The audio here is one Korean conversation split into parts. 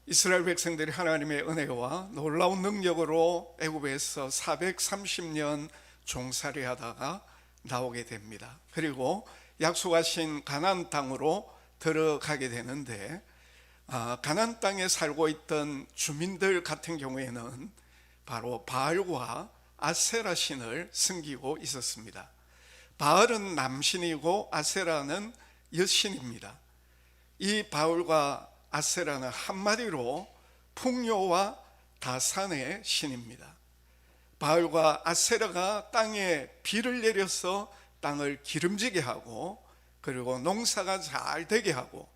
이스라엘 백성들이 하나님의 은혜와 놀라운 능력으로 애굽에서 430년 종살이 하다가 나오게 됩니다. 그리고 약속하신 가나안 땅으로 들어가게 되는데, 가나안 땅에 살고 있던 주민들 같은 경우에는 바로 바알과 아세라 신을 섬기고 있었습니다. 바알은 남신이고 아세라는 여신입니다. 이 바알과 아세라는 한마디로 풍요와 다산의 신입니다. 바알과 아세라가 땅에 비를 내려서 땅을 기름지게 하고, 그리고 농사가 잘 되게 하고,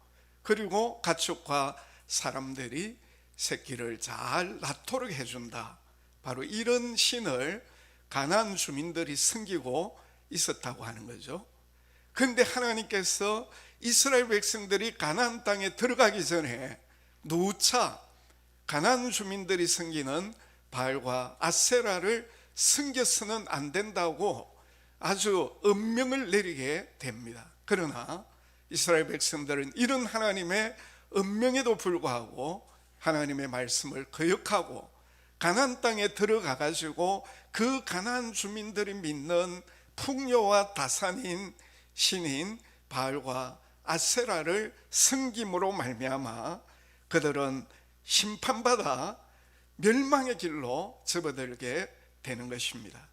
그리고 가축과 사람들이 새끼를 잘 낳도록 해준다. 바로 이런 신을 가나안 주민들이 섬기고 있었다고 하는 거죠. 그런데 하나님께서 이스라엘 백성들이 가나안 땅에 들어가기 전에 누차 가나안 주민들이 섬기는 바알과 아세라를 섬겨서는 안 된다고 아주 엄명을 내리게 됩니다. 그러나 이스라엘 백성들은 이런 하나님의 엄명에도 불구하고 하나님의 말씀을 거역하고 가나안 땅에 들어가 가지고 그 가나안 주민들이 믿는 풍요와 다산인 신인 바알과 아세라를 섬김으로 말미암아 그들은 심판받아 멸망의 길로 접어들게 되는 것입니다.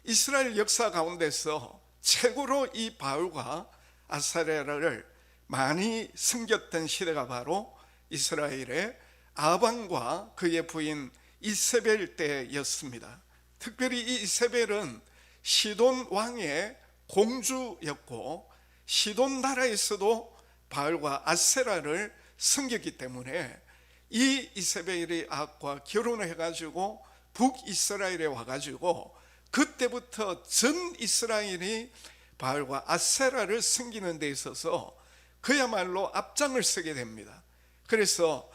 이스라엘 역사 가운데서 최고로 이 바알과 아세라를 많이 섬겼던 시대가 바로 이스라엘의 아방과 그의 부인 이세벨 때였습니다. 특별히 이 이세벨은 시돈 왕의 공주였고, 시돈 나라에서도 바알과 아세라를 섬겼기 때문에 이 이세벨의 아합과 결혼을 해가지고 북이스라엘에 와가지고 그때부터 전 이스라엘이 바알과 아세라를 섬기는 데 있어서 그야말로 앞장을 서게 됩니다. 그래서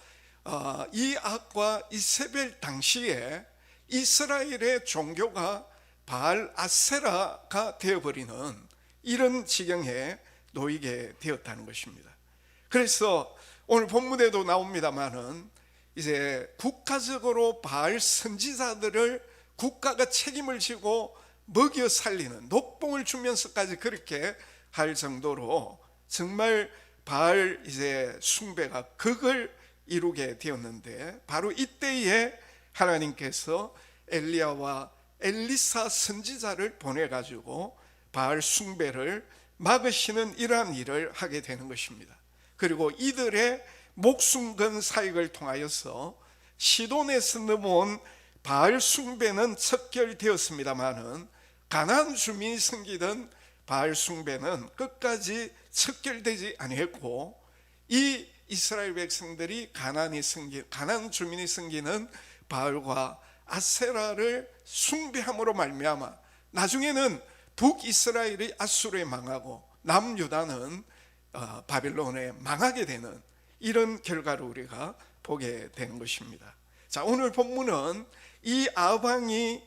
이 아합과 이세벨 당시에 이스라엘의 종교가 바알 아세라가 되어버리는 이런 지경에 놓이게 되었다는 것입니다. 그래서 오늘 본문에도 나옵니다마는 이제 국가적으로 바알 선지자들을 국가가 책임을 지고 먹여 살리는, 녹봉을 주면서까지 그렇게 할 정도로 정말 바알 이제 숭배가 극을 이루게 되었는데, 바로 이때에 하나님께서 엘리야와 엘리사 선지자를 보내 가지고 바알 숭배를 막으시는 이러한 일을 하게 되는 것입니다. 그리고 이들의 목숨 건 사역을 통하여서 시돈에서 넘어온 바알 숭배는 척결되었습니다마는 가나안 주민이 섬기던 바알 숭배는 끝까지 척결되지 아니했고, 이 이스라엘 백성들이 가나안 주민이 섬기는 바알과 아세라를 숭배함으로 말미암아 나중에는 북이스라엘이 아수르에 망하고 남유다는 바벨론에 망하게 되는 이런 결과를 우리가 보게 되는 것입니다. 자, 오늘 본문은 이 아방이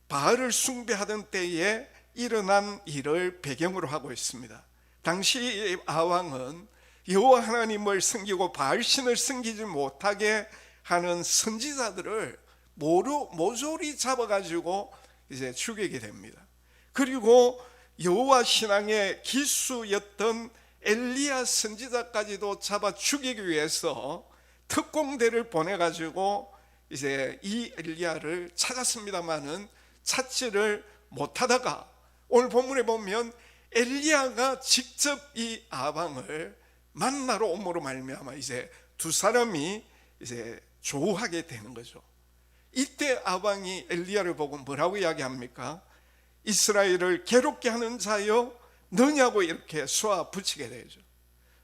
바알을 숭배하던 때에 일어난 일을 배경으로 하고 있습니다. 당시 아왕은 여호와 하나님을 섬기고 바알신을 섬기지 못하게 하는 선지자들을 모조리 잡아가지고 이제 죽이게 됩니다. 그리고 여호와 신앙의 기수였던 엘리야 선지자까지도 잡아 죽이기 위해서 특공대를 보내가지고 이제 이 엘리야를 찾았습니다마는 찾지를 못하다가 오늘 본문에 보면 엘리야가 직접 이 아방을 만나러 옴으로 말미암아 이제 두 사람이 이제 조우하게 되는 거죠. 이때 아방이 엘리야를 보고 뭐라고 이야기합니까? 이스라엘을 괴롭게 하는 자여 너냐고 이렇게 쏘아 붙이게 되죠.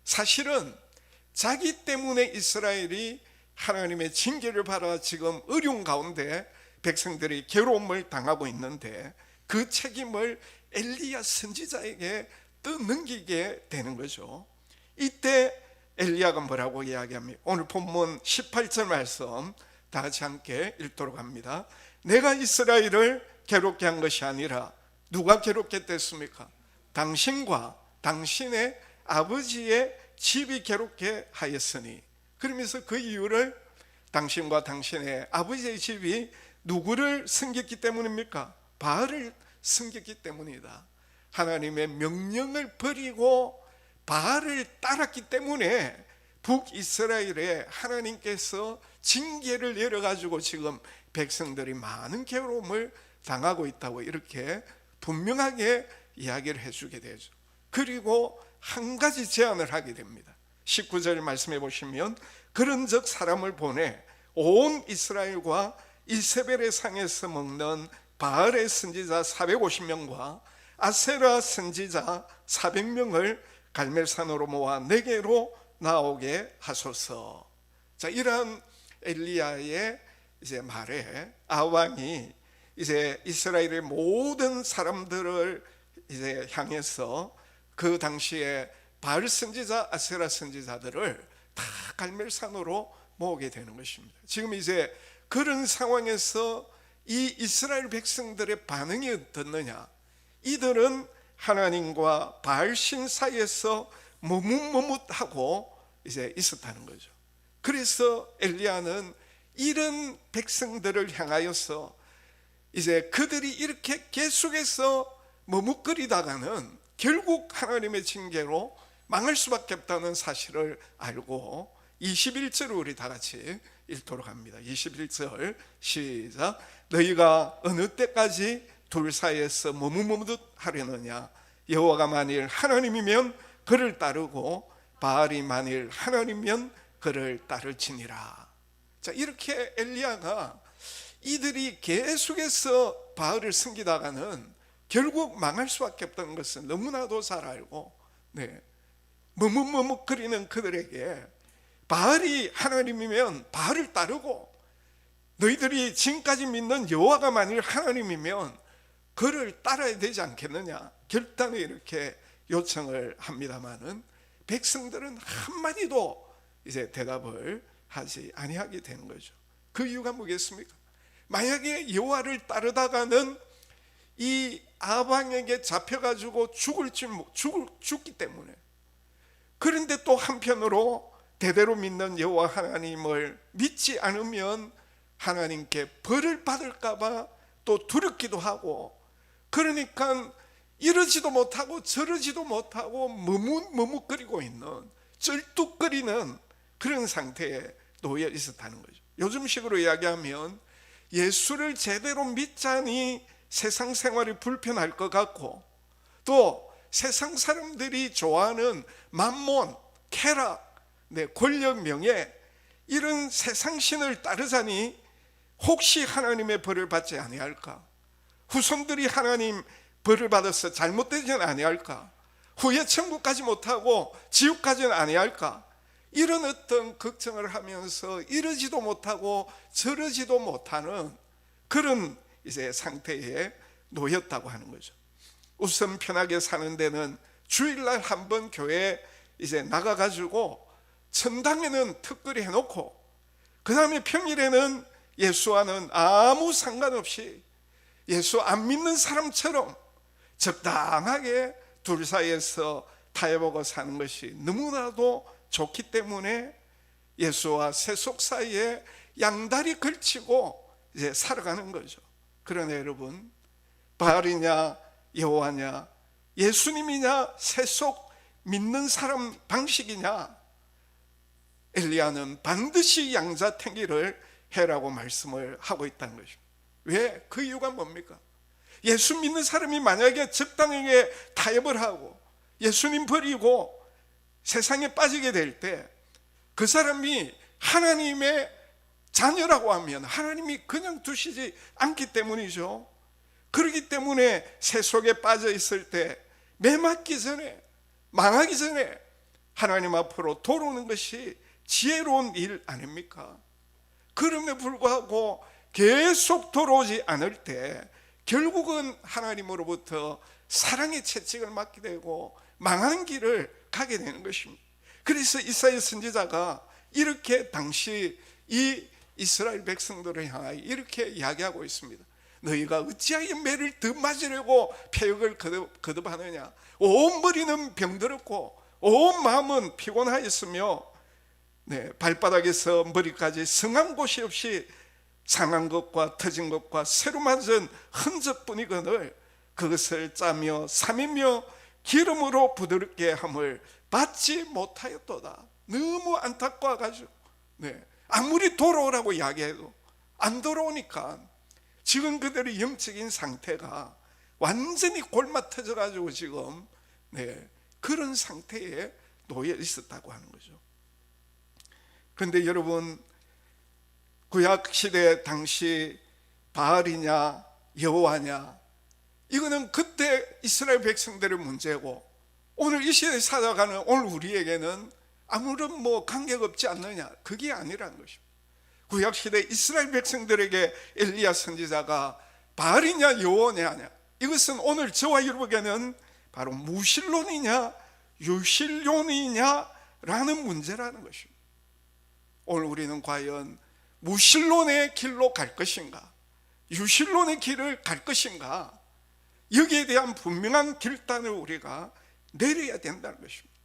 사실은 자기 때문에 이스라엘이 하나님의 징계를 받아 지금 어려운 가운데 백성들이 괴로움을 당하고 있는데 그 책임을 엘리야 선지자에게 떠넘기게 되는 거죠. 이때 엘리야가 뭐라고 이야기합니까? 오늘 본문 18절 말씀 다 같이 함께 읽도록 합니다. 내가 이스라엘을 괴롭게 한 것이 아니라 누가 괴롭게 됐습니까? 당신과 당신의 아버지의 집이 괴롭게 하였으니. 그러면서 그 이유를 당신과 당신의 아버지의 집이 누구를 섬겼기 때문입니까? 바알을 섬겼기 때문이다. 하나님의 명령을 버리고 바알을 따랐기 때문에 북이스라엘에 하나님께서 징계를 내려가지고 지금 백성들이 많은 괴로움을 당하고 있다고 이렇게 분명하게 이야기를 해주게 되죠. 그리고 한 가지 제안을 하게 됩니다. 19절 말씀해 보시면, 그런즉 사람을 보내 온 이스라엘과 이세벨의 상에서 먹는 바알의 선지자 450명과 아세라 선지자 400명을 갈멜산으로 모아 내게로 나오게 하소서. 자, 이러한 엘리야의 이제 말에 아왕이 이제 이스라엘의 모든 사람들을 이제 향해서 그 당시에 바알 선지자, 아세라 선지자들을 다 갈멜산으로 모으게 되는 것입니다. 지금 이제 그런 상황에서 이 이스라엘 백성들의 반응이 어떻느냐? 이들은 하나님과 바알 신 사이에서 머뭇머뭇하고 이제 있었다는 거죠. 그래서 엘리야는 이런 백성들을 향하여서 이제 그들이 이렇게 계속해서 머뭇거리다가는 결국 하나님의 징계로 망할 수밖에 없다는 사실을 알고 21절을 우리 다 같이 읽도록 합니다. 21절 시작. 너희가 어느 때까지 둘 사이에서 머뭇머뭇하려느냐? 여호와가 만일 하나님이면 그를 따르고 바알이 만일 하나님이면 그를 따를지니라. 자, 이렇게 엘리야가 이들이 계속해서 바알을 섬기다가는 결국 망할 수밖에 없다는 것을 너무나도 잘 알고, 머뭇머뭇거리는 그들에게 바알이 하나님이면 바알을 따르고, 너희들이 지금까지 믿는 여호와가 만일 하나님이면 그를 따라야 되지 않겠느냐, 결단에 이렇게 요청을 합니다마는 백성들은 한마디도 이제 대답을 하지 아니하게 되는 거죠. 그 이유가 뭐겠습니까? 만약에 여호와를 따르다가는 이 아방에게 잡혀가지고 죽기 때문에. 그런데 또 한편으로 대대로 믿는 여호와 하나님을 믿지 않으면 하나님께 벌을 받을까봐 또 두렵기도 하고, 그러니까 이러지도 못하고 저러지도 못하고 머뭇거리고 있는, 쩔뚝거리는 그런 상태에 놓여 있었다는 거죠. 요즘식으로 이야기하면 예수를 제대로 믿자니 세상 생활이 불편할 것 같고, 또 세상 사람들이 좋아하는 만몬, 쾌락, 권력, 명예, 이런 세상신을 따르자니 혹시 하나님의 벌을 받지 아니할까? 후손들이 하나님 벌을 받아서 잘못되지는 아니할까? 후에 천국까지 못하고 지옥까지는 아니할까? 이런 어떤 걱정을 하면서 이러지도 못하고 저러지도 못하는 그런 이제 상태에 놓였다고 하는 거죠. 우선 편하게 사는 데는 주일날 한번 교회에 이제 나가가지고 천당에는 특별히 해놓고, 그 다음에 평일에는 예수와는 아무 상관없이 예수 안 믿는 사람처럼 적당하게 둘 사이에서 타협하고 사는 것이 너무나도 좋기 때문에 예수와 세속 사이에 양다리 걸치고 이제 살아가는 거죠. 그러나 여러분, 바알이냐 여호와냐, 예수님이냐 세속 믿는 사람 방식이냐, 엘리야는 반드시 양자택일을 해라고 말씀을 하고 있다는 것입니다. 왜? 그 이유가 뭡니까? 예수 믿는 사람이 만약에 적당하게 타협을 하고 예수님 버리고 세상에 빠지게 될 때 그 사람이 하나님의 자녀라고 하면 하나님이 그냥 두시지 않기 때문이죠. 그렇기 때문에 세속에 빠져 있을 때 매맞기 전에, 망하기 전에 하나님 앞으로 돌아오는 것이 지혜로운 일 아닙니까? 그럼에 불구하고 계속 돌아오지 않을 때 결국은 하나님으로부터 사랑의 채찍을 맞게 되고 망하는 길을 가게 되는 것입니다. 그래서 이사야 선지자가 이렇게 당시 이 이스라엘 백성들을 향하여 이렇게 이야기하고 있습니다. 너희가 어찌하여 매를 더 맞으려고 폐역을 거듭하느냐? 온 머리는 병들었고 온 마음은 피곤하였으며 발바닥에서 머리까지 성한 곳이 없이 상한 것과 터진 것과 새로 맞은 흔적뿐이거늘 그것을 짜며 삼이며 기름으로 부드럽게 함을 받지 못하였도다. 너무 안타까워가지고 아무리 돌아오라고 이야기해도 안 돌아오니까 지금 그들의 영적인 상태가 완전히 골마터져가지고 지금 그런 상태에 놓여 있었다고 하는 거죠. 그런데 여러분, 구약시대 당시 바알이냐 여호와냐, 이거는 그때 이스라엘 백성들의 문제고 오늘 이 시대에 살아가는 오늘 우리에게는 아무런 관계가 없지 않느냐, 그게 아니라는 것입니다. 구약시대 이스라엘 백성들에게 엘리야 선지자가 바알이냐 여호와냐, 이것은 오늘 저와 여러분에게는 바로 무신론이냐 유신론이냐라는 문제라는 것입니다. 오늘 우리는 과연 무신론의 길로 갈 것인가, 유신론의 길을 갈 것인가, 여기에 대한 분명한 결단을 우리가 내려야 된다는 것입니다.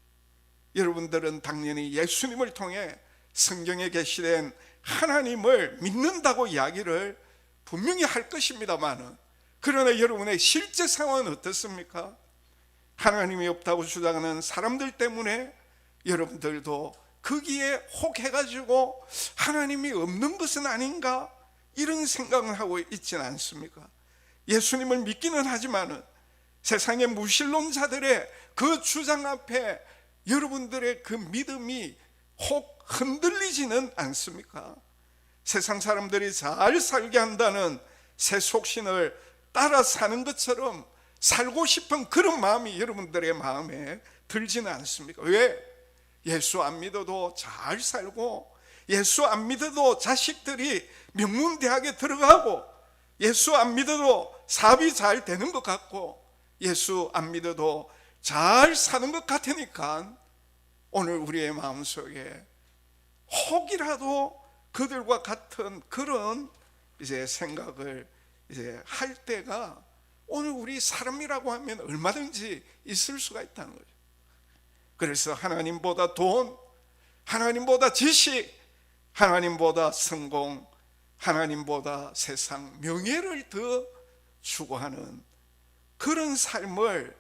여러분들은 당연히 예수님을 통해 성경에 계시된 하나님을 믿는다고 이야기를 분명히 할 것입니다만, 그러나 여러분의 실제 상황은 어떻습니까? 하나님이 없다고 주장하는 사람들 때문에 여러분들도 거기에 혹해가지고 하나님이 없는 것은 아닌가, 이런 생각을 하고 있지는 않습니까? 예수님을 믿기는 하지만은 세상의 무신론자들의 그 주장 앞에 여러분들의 그 믿음이 혹 흔들리지는 않습니까? 세상 사람들이 잘 살게 한다는 새 속신을 따라 사는 것처럼 살고 싶은 그런 마음이 여러분들의 마음에 들지는 않습니까? 왜? 예수 안 믿어도 잘 살고, 예수 안 믿어도 자식들이 명문대학에 들어가고, 예수 안 믿어도 사업이 잘 되는 것 같고, 예수 안 믿어도 잘 사는 것 같으니까 오늘 우리의 마음속에 혹이라도 그들과 같은 그런 생각을 할 때가 오늘 우리 사람이라고 하면 얼마든지 있을 수가 있다는 거죠. 그래서 하나님보다 돈, 하나님보다 지식, 하나님보다 성공, 하나님보다 세상 명예를 더 추구하는 그런 삶을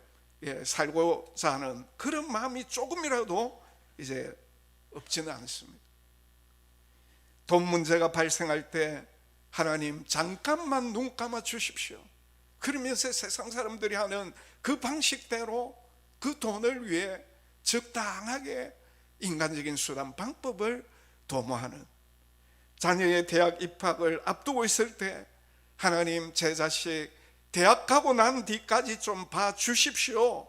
살고자 하는 그런 마음이 조금이라도 없지는 않습니다. 돈 문제가 발생할 때 하나님 잠깐만 눈 감아 주십시오, 그러면서 세상 사람들이 하는 그 방식대로 그 돈을 위해 적당하게 인간적인 수단 방법을 도모하는, 자녀의 대학 입학을 앞두고 있을 때 하나님 제 자식 대학 가고 난 뒤까지 좀 봐주십시오,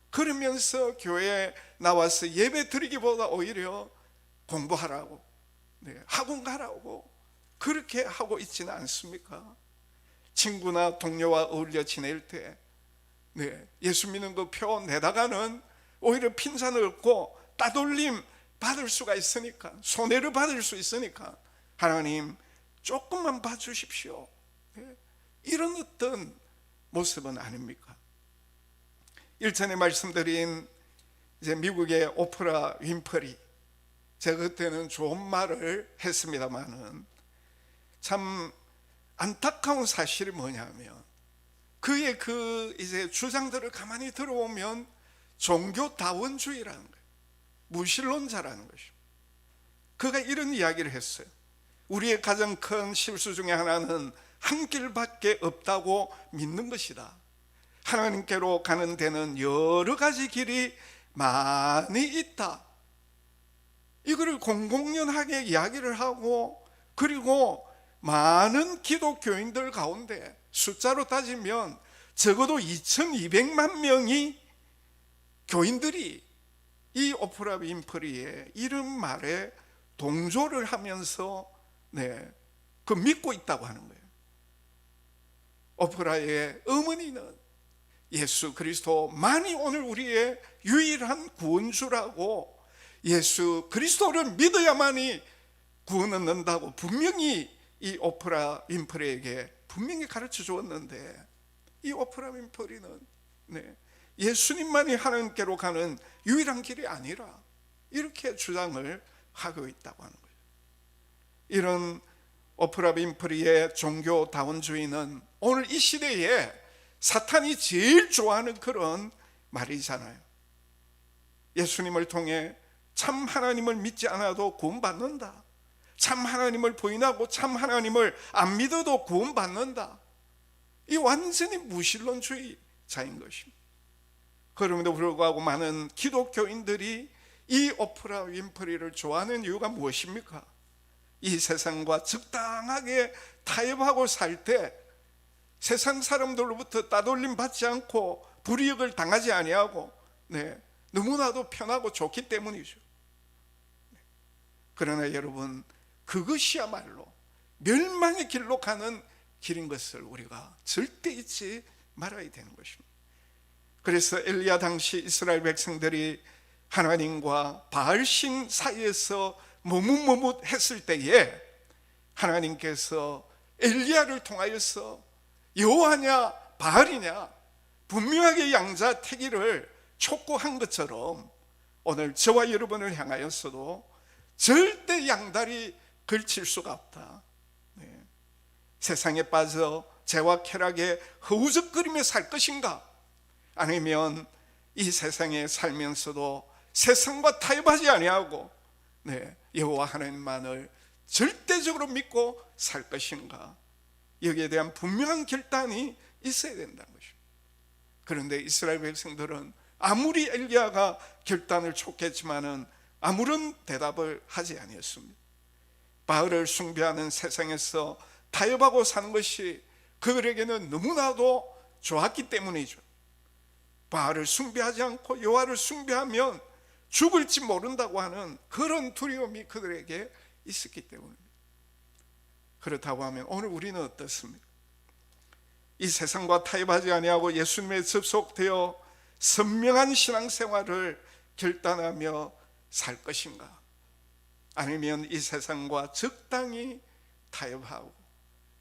그러면서 교회에 나와서 예배 드리기보다 오히려 공부하라고, 학원 가라고 그렇게 하고 있지는 않습니까? 친구나 동료와 어울려 지낼 때 예수 믿는 그 표 내다가는 오히려 핀잔을 얻고 따돌림 받을 수가 있으니까, 손해를 받을 수 있으니까 하나님 조금만 봐주십시오, 이런 어떤 모습은 아닙니까? 일전에 말씀드린 미국의 오프라 윈프리, 제가 그때는 좋은 말을 했습니다만은 참 안타까운 사실이 뭐냐면 그의 주장들을 가만히 들어보면 종교다원주의라는 거예요. 무신론자라는 것이죠. 그가 이런 이야기를 했어요. 우리의 가장 큰 실수 중에 하나는 한 길밖에 없다고 믿는 것이다. 하나님께로 가는 데는 여러 가지 길이 많이 있다. 이거를 공공연하게 이야기를 하고, 그리고 많은 기독교인들 가운데 숫자로 따지면 적어도 2200만 명이 교인들이 이 오프라 윈프리의 이런 말에 동조를 하면서 그 믿고 있다고 하는 거예요. 오프라의 어머니는 예수 그리스도만이 오늘 우리의 유일한 구원주라고, 예수 그리스도를 믿어야만이 구원 얻는다고 분명히 이 오프라 윈프리에게 분명히 가르쳐 주었는데, 이 오프라 윈프리는 예수님만이 하나님께로 가는 유일한 길이 아니라 이렇게 주장을 하고 있다고 하는 거예요. 이런 오프라 윈프리의 종교다원주의는 오늘 이 시대에 사탄이 제일 좋아하는 그런 말이잖아요. 예수님을 통해 참 하나님을 믿지 않아도 구원받는다. 참 하나님을 부인하고 참 하나님을 안 믿어도 구원받는다. 이 완전히 무신론주의자인 것입니다. 그럼에도 불구하고 많은 기독교인들이 이 오프라 윈프리를 좋아하는 이유가 무엇입니까? 이 세상과 적당하게 타협하고 살 때 세상 사람들로부터 따돌림 받지 않고 불이익을 당하지 아니하고 너무나도 편하고 좋기 때문이죠. 그러나 여러분, 그것이야말로 멸망의 길로 가는 길인 것을 우리가 절대 잊지 말아야 되는 것입니다. 그래서 엘리야 당시 이스라엘 백성들이 하나님과 바알신 사이에서 머뭇머뭇했을 때에 하나님께서 엘리야를 통하여서 여호와냐 바알이냐 분명하게 양자택일을 촉구한 것처럼 오늘 저와 여러분을 향하여서도 절대 양다리 걸칠 수가 없다. 세상에 빠져 죄와 쾌락에 허우적거리며 살 것인가, 아니면 이 세상에 살면서도 세상과 타협하지 아니하고 여호와 하나님만을 절대적으로 믿고 살 것인가, 여기에 대한 분명한 결단이 있어야 된다는 것입니다. 그런데 이스라엘 백성들은 아무리 엘리야가 결단을 촉했지만은 아무런 대답을 하지 아니했습니다. 바알을 숭배하는 세상에서 타협하고 사는 것이 그들에게는 너무나도 좋았기 때문이죠. 바알을 숭배하지 않고 여호와를 숭배하면 죽을지 모른다고 하는 그런 두려움이 그들에게 있었기 때문입니다. 그렇다고 하면 오늘 우리는 어떻습니까? 이 세상과 타협하지 아니하고 예수님에 접속되어 선명한 신앙생활을 결단하며 살 것인가, 아니면 이 세상과 적당히 타협하고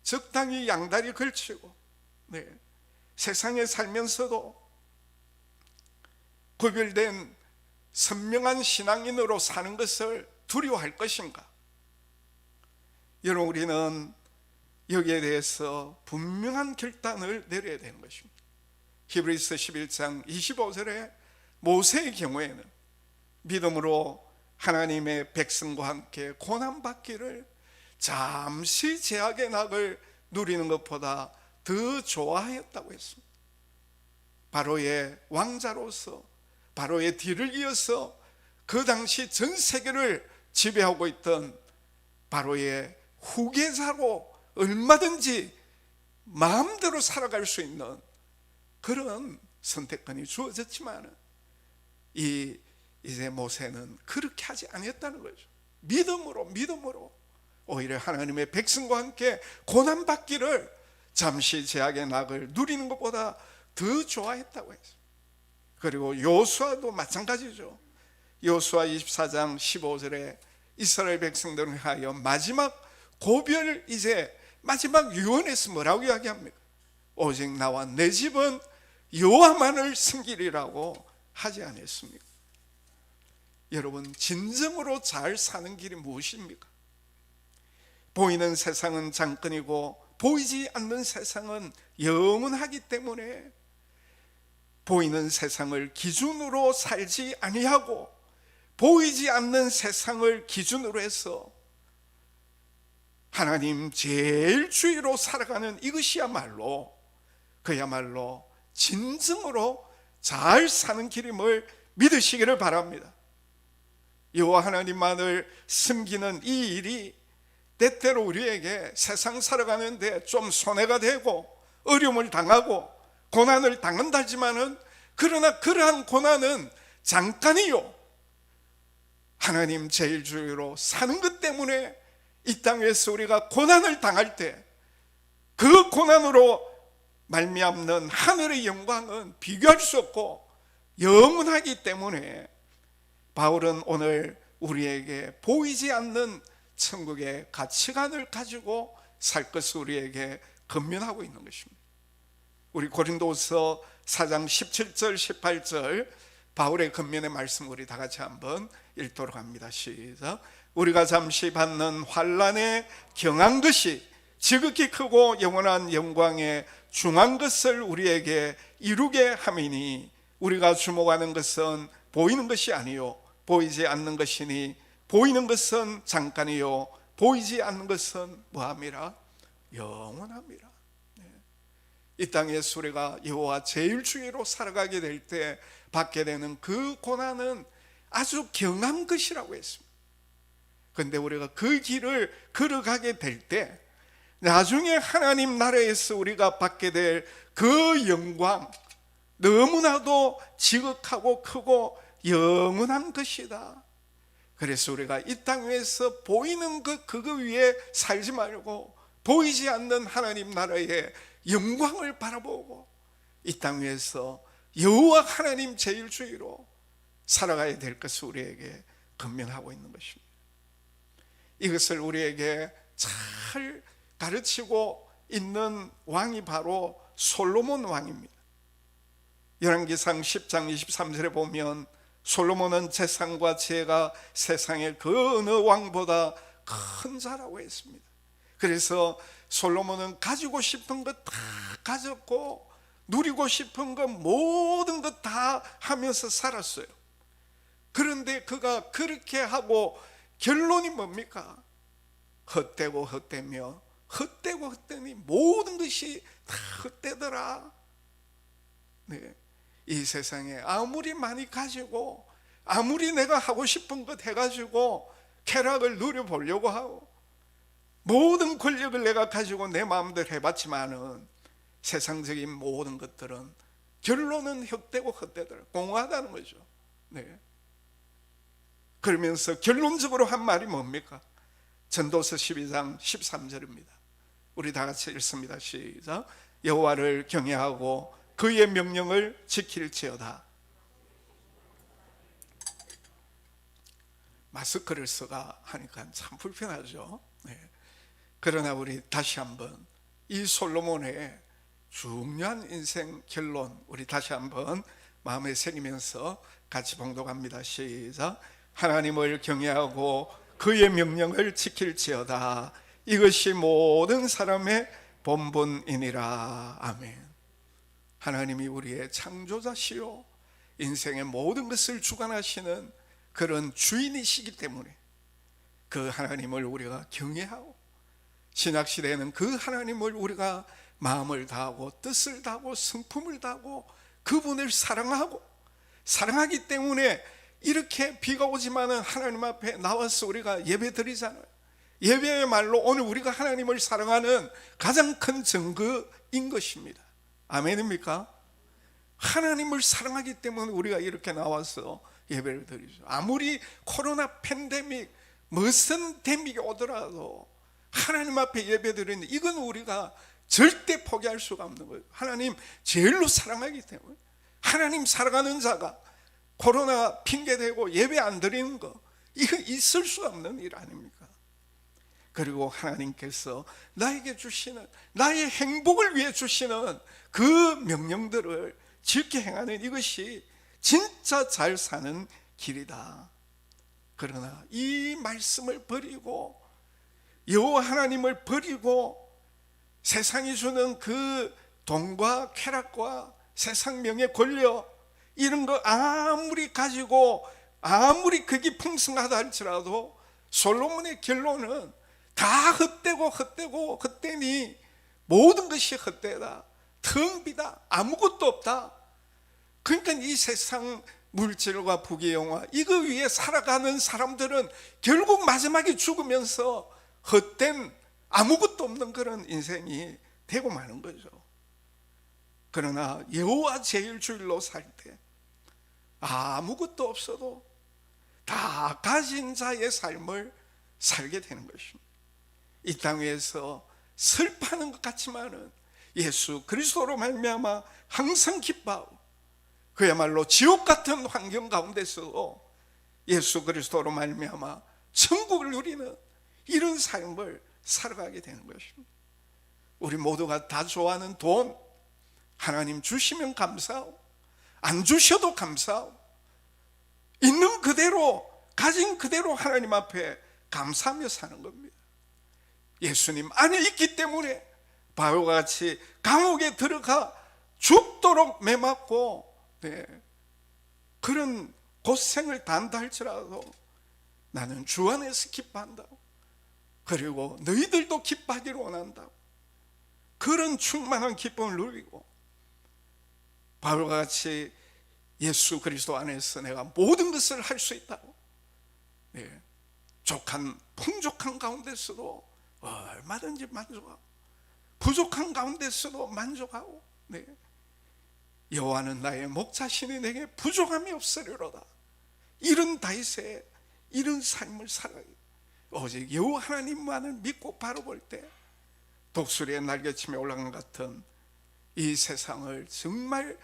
적당히 양다리 걸치고 세상에 살면서도 구별된 선명한 신앙인으로 사는 것을 두려워할 것인가? 여러분, 우리는 여기에 대해서 분명한 결단을 내려야 되는 것입니다. 히브리서 11장 25절에 모세의 경우에는 믿음으로 하나님의 백성과 함께 고난받기를 잠시 제약의 낙을 누리는 것보다 더 좋아했다고 했습니다. 바로의 왕자로서 바로의 뒤를 이어서 그 당시 전 세계를 지배하고 있던 바로의 후계자로 얼마든지 마음대로 살아갈 수 있는 그런 선택권이 주어졌지만 이제 모세는 그렇게 하지 아니었다는 거죠. 믿음으로 오히려 하나님의 백성과 함께 고난받기를 잠시 제약의 낙을 누리는 것보다 더 좋아했다고 했어요. 그리고 여호수아도 마찬가지죠. 여호수아 24장 15절에 이스라엘 백성들을 하여 마지막 고별, 이제 마지막 유언에서 뭐라고 이야기합니까? 오직 나와 내 집은 여호와만을 섬기리라고 하지 않았습니까? 여러분, 진정으로 잘 사는 길이 무엇입니까? 보이는 세상은 잠깐이고 보이지 않는 세상은 영원하기 때문에 보이는 세상을 기준으로 살지 아니하고 보이지 않는 세상을 기준으로 해서 하나님 제일 주의로 살아가는 이것이야말로 그야말로 진정으로 잘 사는 길임을 믿으시기를 바랍니다. 여호와 하나님만을 섬기는 이 일이 때때로 우리에게 세상 살아가는데 좀 손해가 되고 어려움을 당하고 고난을 당한다 하지만은, 그러나 그러한 고난은 잠깐이요, 하나님 제일 주의로 사는 것 때문에 이 땅에서 우리가 고난을 당할 때 그 고난으로 말미암는 하늘의 영광은 비교할 수 없고 영원하기 때문에 바울은 오늘 우리에게 보이지 않는 천국의 가치관을 가지고 살 것을 우리에게 권면하고 있는 것입니다. 우리 고린도서 4장 17절 18절 바울의 권면의 말씀 우리 다 같이 한번 읽도록 합니다. 시작. 우리가 잠시 받는 환난에 경한 것이 지극히 크고 영원한 영광에 중한 것을 우리에게 이루게 함이니 우리가 주목하는 것은 보이는 것이 아니요 보이지 않는 것이니 보이는 것은 잠깐이요 보이지 않는 것은 뭐함이라? 영원함이라. 이 땅에서 우리가 여호와 제일주의로 살아가게 될 때 받게 되는 그 고난은 아주 경한 것이라고 했습니다. 그런데 우리가 그 길을 걸어가게 될 때 나중에 하나님 나라에서 우리가 받게 될 그 영광, 너무나도 지극하고 크고 영원한 것이다. 그래서 우리가 이 땅 위에서 보이는 그거 위에 살지 말고 보이지 않는 하나님 나라의 영광을 바라보고 이 땅 위에서 여호와 하나님 제일주의로 살아가야 될 것을 우리에게 권면하고 있는 것입니다. 이것을 우리에게 잘 가르치고 있는 왕이 바로 솔로몬 왕입니다. 열왕기상 10장 23절에 보면 솔로몬은 재산과 지혜가 세상의 그 어느 왕보다 큰 자라고 했습니다. 그래서 솔로몬은 가지고 싶은 것 다 가졌고 누리고 싶은 것 모든 것 다 하면서 살았어요. 그런데 그가 그렇게 하고 결론이 뭡니까? 헛되고 헛되며 헛되고 헛되니 모든 것이 다 헛되더라. 네. 이 세상에 아무리 많이 가지고 아무리 내가 하고 싶은 것 해가지고 쾌락을 누려보려고 하고 모든 권력을 내가 가지고 내 마음대로 해봤지만은 세상적인 모든 것들은 결론은 헛되고 헛되더라. 공허하다는 거죠. 네. 그러면서 결론적으로 한 말이 뭡니까? 전도서 12장 13절입니다. 우리 다 같이 읽습니다. 시작. 여호와를 경외하고 그의 명령을 지킬지어다. 마스크를 써가 하니까 참 불편하죠. 네. 그러나 우리 다시 한번 이 솔로몬의 중요한 인생 결론 우리 다시 한번 마음에 새기면서 같이 봉독합니다. 시작. 하나님을 경외하고 그의 명령을 지킬지어다. 이것이 모든 사람의 본분이니라. 아멘. 하나님이 우리의 창조자시요 인생의 모든 것을 주관하시는 그런 주인이시기 때문에 그 하나님을 우리가 경외하고 신약시대에는 그 하나님을 우리가 마음을 다하고 뜻을 다하고 성품을 다하고 그분을 사랑하기 때문에 이렇게 비가 오지만은 하나님 앞에 나와서 우리가 예배 드리잖아요. 예배야말로 오늘 우리가 하나님을 사랑하는 가장 큰 증거인 것입니다. 아멘입니까? 하나님을 사랑하기 때문에 우리가 이렇게 나와서 예배를 드리죠. 아무리 코로나 팬데믹 무슨 데믹이 오더라도 하나님 앞에 예배 드리는 이건 우리가 절대 포기할 수가 없는 거예요. 하나님 제일로 사랑하기 때문에 하나님 사랑하는 자가 코로나 핑계대고 예배 안 드리는 거 이거 있을 수 없는 일 아닙니까? 그리고 하나님께서 나에게 주시는 나의 행복을 위해 주시는 그 명령들을 지켜 행하는 이것이 진짜 잘 사는 길이다. 그러나 이 말씀을 버리고 여호와 하나님을 버리고 세상이 주는 그 돈과 쾌락과 세상 명예 권력 이런 거 아무리 가지고 아무리 그게 풍성하다 할지라도 솔로몬의 결론은 다 헛되고 헛되니 모든 것이 헛되다, 텅 비다, 아무것도 없다. 그러니까 이 세상 물질과 부귀영화 이거 위에 살아가는 사람들은 결국 마지막에 죽으면서 헛된 아무것도 없는 그런 인생이 되고 마는 거죠. 그러나 여호와 제일주일로 살 때 아무것도 없어도 다 가진 자의 삶을 살게 되는 것입니다. 이 땅에서 슬퍼하는 것 같지만은 예수 그리스도로 말미암아 항상 기뻐하고 그야말로 지옥 같은 환경 가운데서도 예수 그리스도로 말미암아 천국을 누리는 이런 삶을 살아가게 되는 것입니다. 우리 모두가 다 좋아하는 돈 하나님 주시면 감사하고 안 주셔도 감사하고 있는 그대로 가진 그대로 하나님 앞에 감사하며 사는 겁니다. 예수님 안에 있기 때문에 바울과 같이 감옥에 들어가 죽도록 매맞고 그런 고생을 단다 할지라도 나는 주 안에서 기뻐한다고, 그리고 너희들도 기뻐하기를 원한다고, 그런 충만한 기쁨을 누리고 바울과 같이 예수 그리스도 안에서 내가 모든 것을 할 수 있다고, 풍족한 가운데서도 얼마든지 만족하고 부족한 가운데서도 만족하고, 여호와는 나의 목자시니 내게 부족함이 없으리로다, 이런 다윗의 이런 삶을 살아요. 오직 여호와 하나님만을 믿고 바라볼 때 독수리의 날개침에 올라간 같은 이 세상을 정말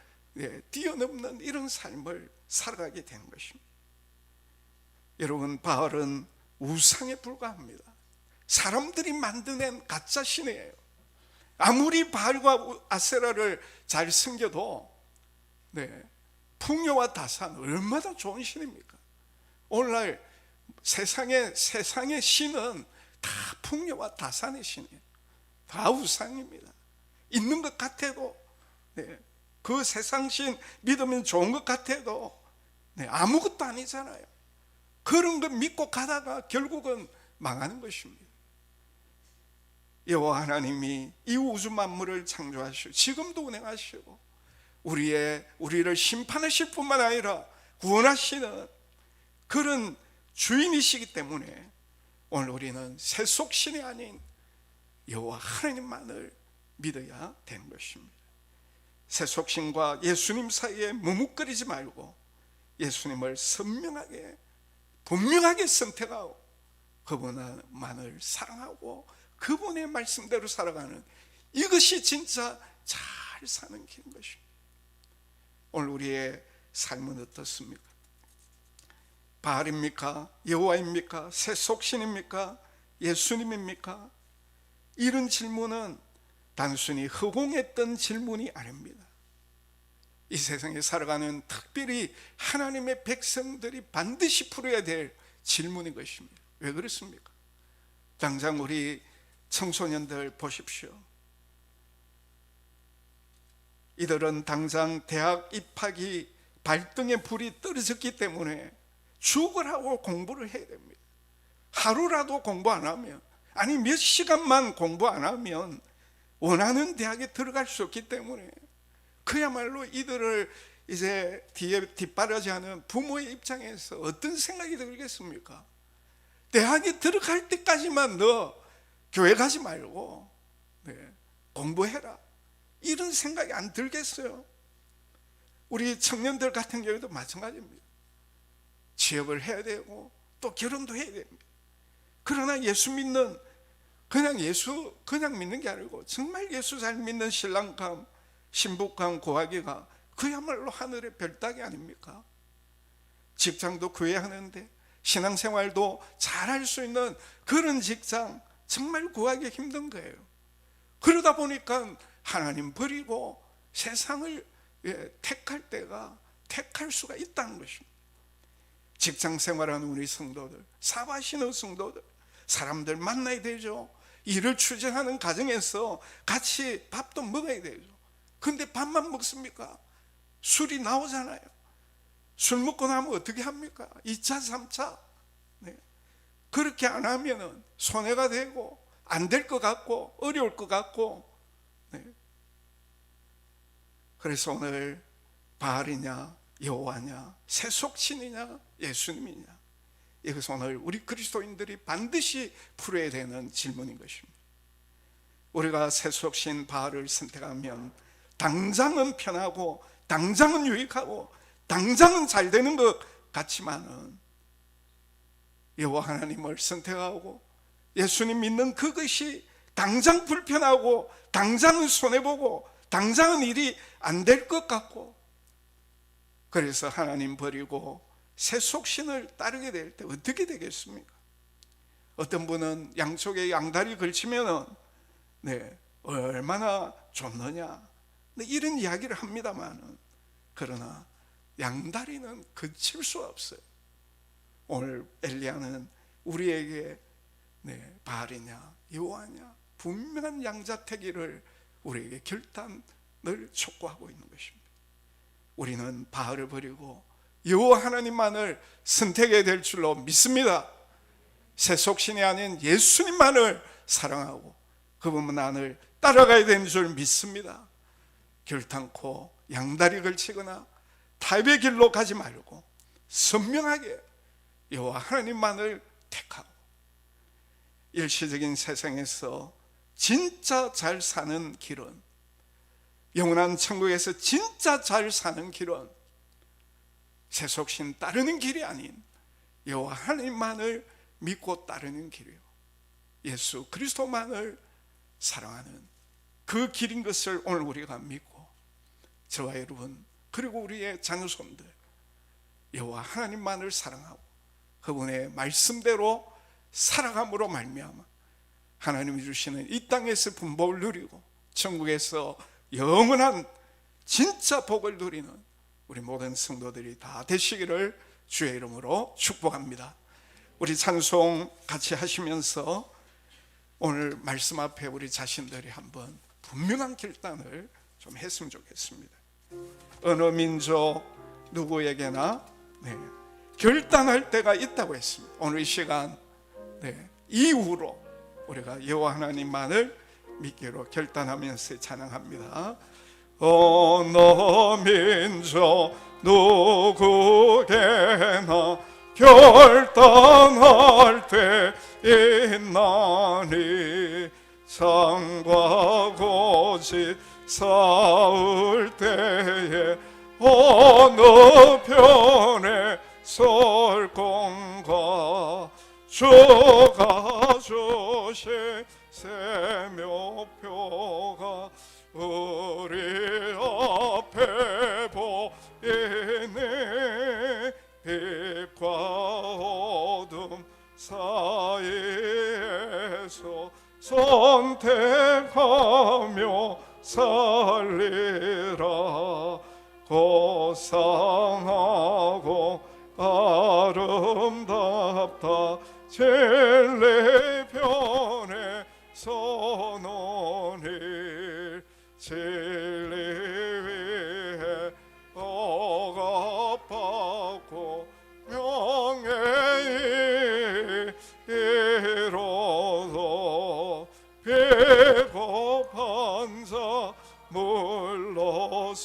뛰어넘는 이런 삶을 살아가게 되는 것입니다. 여러분, 바알은 우상에 불과합니다. 사람들이 만들어낸 가짜 신이에요. 아무리 바알과 아세라를 잘 섬겨도 풍요와 다산 얼마나 좋은 신입니까? 오늘날 세상의 신은 다 풍요와 다산의 신이에요. 다 우상입니다. 있는 것 같아도, 그 세상 신 믿으면 좋은 것 같아도 아무것도 아니잖아요. 그런 거 믿고 가다가 결국은 망하는 것입니다. 여호와 하나님이 이 우주 만물을 창조하시고 지금도 운행하시고 우리를 심판하실 뿐만 아니라 구원하시는 그런 주인이시기 때문에 오늘 우리는 세속신이 아닌 여호와 하나님만을 믿어야 되는 것입니다. 세속신과 예수님 사이에 머뭇거리지 말고 예수님을 선명하게 분명하게 선택하고 그분만을 사랑하고 그분의 말씀대로 살아가는, 이것이 진짜 잘 사는 길인 것입니다. 오늘 우리의 삶은 어떻습니까? 바알입니까? 여호와입니까? 세속신입니까? 예수님입니까? 이런 질문은 단순히 허공했던 질문이 아닙니다. 이 세상에 살아가는 특별히 하나님의 백성들이 반드시 풀어야 될 질문인 것입니다. 왜 그렇습니까? 당장 우리 청소년들 보십시오. 이들은 당장 대학 입학이 발등에 불이 떨어졌기 때문에 죽으라고 공부를 해야 됩니다. 하루라도 공부 안 하면, 아니 몇 시간만 공부 안 하면 원하는 대학에 들어갈 수 없기 때문에 그야말로 이들을 이제 뒷바라지하는 부모의 입장에서 어떤 생각이 들겠습니까? 대학에 들어갈 때까지만 너 교회 가지 말고 공부해라, 이런 생각이 안 들겠어요? 우리 청년들 같은 경우도 마찬가지입니다. 취업을 해야 되고 또 결혼도 해야 됩니다. 그러나 예수 믿는, 예수 그냥 믿는 게 아니고 정말 예수 잘 믿는 신랑감, 신부감 구하기가 그야말로 하늘의 별따기 아닙니까? 직장도 구해야 하는데 신앙생활도 잘할 수 있는 그런 직장 정말 구하기 힘든 거예요. 그러다 보니까 하나님 버리고 세상을 택할 때가 택할 수가 있다는 것입니다. 직장생활하는 우리 성도들, 사바시는 성도들, 사람들 만나야 되죠. 일을 추진하는 가정에서 같이 밥도 먹어야 되죠. 근데 밥만 먹습니까? 술이 나오잖아요. 술 먹고 나면 어떻게 합니까? 2차, 3차. 그렇게 안 하면은 손해가 되고 안 될 것 같고 어려울 것 같고. 그래서 오늘 바알이냐 여호와냐 세속신이냐 예수님이냐, 이것은 오늘 우리 그리스도인들이 반드시 풀어야 되는 질문인 것입니다. 우리가 세속신 바알을 선택하면 당장은 편하고 당장은 유익하고 당장은 잘 되는 것 같지만은 여호와 하나님을 선택하고 예수님 믿는 그것이 당장 불편하고 당장은 손해보고 당장은 일이 안 될 것 같고, 그래서 하나님 버리고 세속신을 따르게 될 때 어떻게 되겠습니까? 어떤 분은 양쪽에 양다리 걸치면은 얼마나 좋느냐 이런 이야기를 합니다만은, 그러나 양다리는 거칠 수 없어요. 오늘 엘리야는 우리에게 바알이냐 여호와냐 분명한 양자택일을 우리에게 결단을 촉구하고 있는 것입니다. 우리는 바알을 버리고 여호와 하나님만을 선택해야 될 줄로 믿습니다. 세속신이 아닌 예수님만을 사랑하고 그분만을 따라가야 되는 줄 믿습니다. 결단코 양다리 걸치거나 타협의 길로 가지 말고 선명하게 여호와 하나님만을 택하고 일시적인 세상에서 진짜 잘 사는 길은, 영원한 천국에서 진짜 잘 사는 길은 세속신 따르는 길이 아닌 여호와 하나님만을 믿고 따르는 길이요, 예수 그리스도만을 사랑하는 그 길인 것을 오늘 우리가 믿고 저와 여러분 그리고 우리의 자녀손들 여호와 하나님만을 사랑하고 그분의 말씀대로 살아감으로 말미암아 하나님이 주시는 이 땅에서 분복을 누리고 천국에서 영원한 진짜 복을 누리는 우리 모든 성도들이 다 되시기를 주의 이름으로 축복합니다. 우리 찬송 같이 하시면서 오늘 말씀 앞에 우리 자신들이 한번 분명한 결단을 좀 했으면 좋겠습니다. 어느 민족 누구에게나 결단할 때가 있다고 했습니다. 오늘 이 시간 이후로 우리가 여호와 하나님만을 믿기로 결단하면서 찬양합니다. 어느 민족 누구에게나 결단할 때 있나니 상과 고집 싸울 때에 어느 편에 설 건가 주가 주신 세묘표가 우리 앞에 보이네 빛과 어둠 사이에서 선택하며 살리라 고상하고 아름답다 진리 편에 서노니 진리 위에 억압받고 명예히 이로도 비겁한 자 물러서나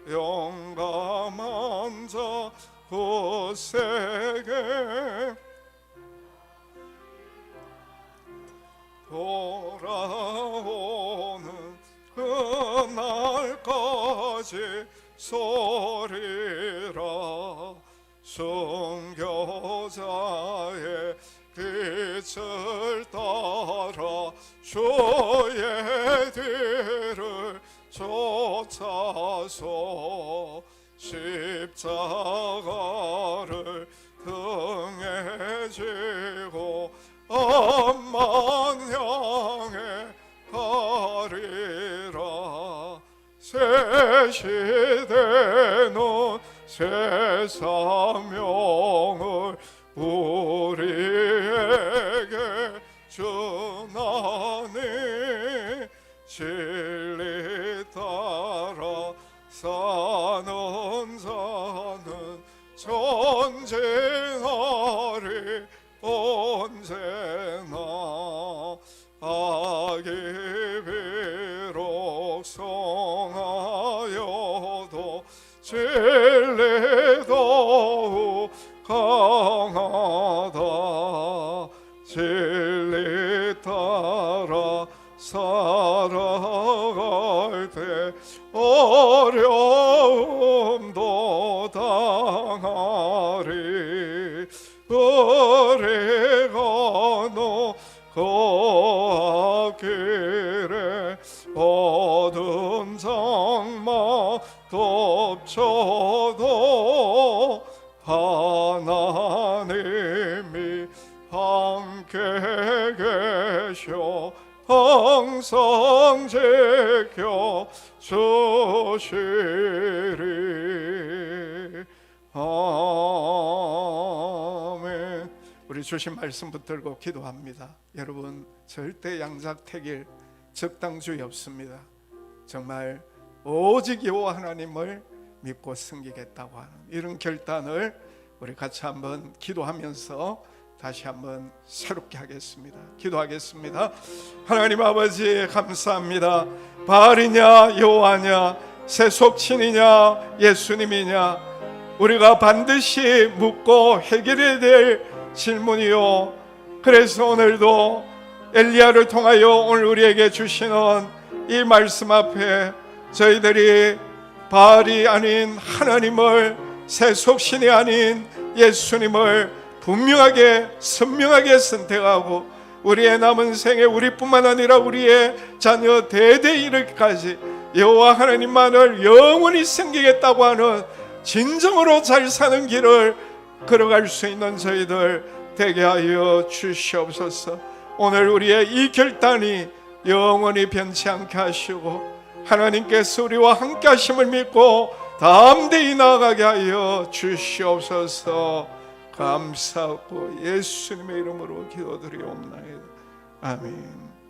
용감한 자 굳세게 돌아오는 그날까지 소리라 순교자의 빛을 따라 주의 뒤를 쫓아서 십자가를 등에 지고 암만 향해 가리라 새 시대는 새 사명을 우리에게 주나니 진리 따라 사는 자는 전진하리 언제나 악이 비록 성하여도 진리 더욱 강하다 진리 따라 살아갈 때 어려움도 당하리 우리가 노고 앞길에 어두운 장막 덮쳐도 하나님이 함께 계셔 항상 지켜 주시리 아멘. 우리 주신 말씀 붙들고 기도합니다. 여러분, 절대 양자택일 적당주의 없습니다. 정말 오직 여호와 하나님을 믿고 섬기겠다고 하는 이런 결단을 우리 같이 한번 기도하면서 다시 한번 새롭게 하겠습니다. 기도하겠습니다. 하나님 아버지, 감사합니다. 바알이냐 여호와냐, 세속신이냐 예수님이냐, 우리가 반드시 묻고 해결해야 될 질문이요. 그래서 오늘도 엘리야를 통하여 오늘 우리에게 주시는 이 말씀 앞에 저희들이 바알이 아닌 하나님을, 세속신이 아닌 예수님을 분명하게 선명하게 선택하고 우리의 남은 생에 우리뿐만 아니라 우리의 자녀 대대 이르기까지 여호와 하나님만을 영원히 섬기겠다고 하는 진정으로 잘 사는 길을 걸어갈 수 있는 저희들 되게 하여 주시옵소서. 오늘 우리의 이 결단이 영원히 변치 않게 하시고 하나님께서 우리와 함께 하심을 믿고 담대히 나아가게 하여 주시옵소서. 감사하고 예수님의 이름으로 기도드리옵나이다. 아멘.